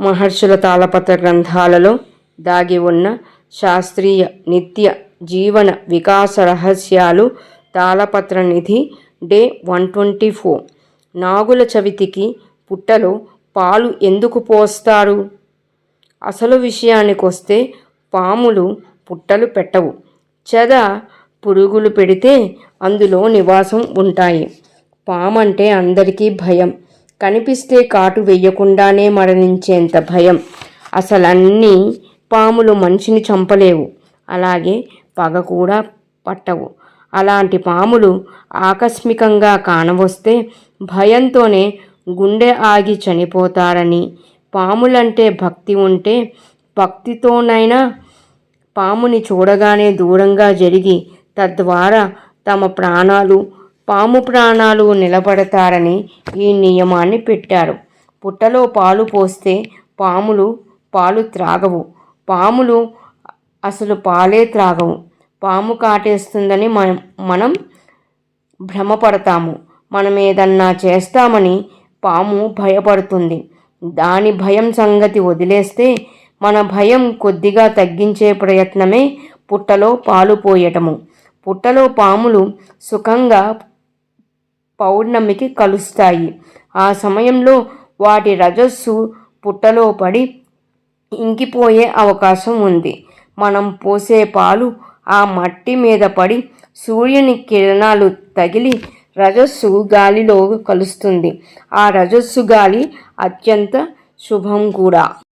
మహర్షుల తాళపత్ర గ్రంథాలలో దాగి ఉన్న శాస్త్రీయ నిత్య జీవన వికాస రహస్యాలు. తాళపత్ర నిధి డే 124. నాగుల చవితికి పుట్టలో పాలు ఎందుకు పోస్తారు? అసలు విషయానికొస్తే పాములు పుట్టలు పెట్టవు. చెద పురుగులు పెడితే అందులో నివాసం ఉంటాయి. పామంటే అందరికీ భయం. కనిపిస్తే కాటు వెయ్యకుండానే మరణించేంత భయం. అసలన్నీ పాములు మనిషిని చంపలేవు, అలాగే పగ కూడా పట్టవు. అలాంటి పాములు ఆకస్మికంగా కానవస్తే భయంతోనే గుండె ఆగి చనిపోతారని, పాములంటే భక్తి ఉంటే భక్తితోనైనా పాముని చూడగానే దూరంగా జరిగి తద్వారా తమ ప్రాణాలు, పాము ప్రాణాలు నిలబడతారని ఈ నియమాన్ని పెట్టారు. పుట్టలో పాలు పోస్తే పాములు పాలు త్రాగవు. పాములు అసలు పాలే త్రాగవు. పాము కాటేస్తుందని మనం భ్రమపడతాము. మనం ఏదన్నా చేస్తామని పాము భయపడుతుంది. దాని భయం సంగతి వదిలేస్తే మన భయం కొద్దిగా తగ్గించే ప్రయత్నమే పుట్టలో పాలు పోయటము. పుట్టలో పాములు సుఖంగా పౌర్ణమికి కలుస్తాయి. ఆ సమయంలో వాటి రజస్సు పుట్టలో పడి ఇంకిపోయే అవకాశం ఉంది. మనం పోసే పాలు ఆ మట్టి మీద పడి సూర్యుని కిరణాలు తగిలి రజస్సు గాలిలో కలుస్తుంది. ఆ రజస్సు గాలి అత్యంత శుభం కూడా.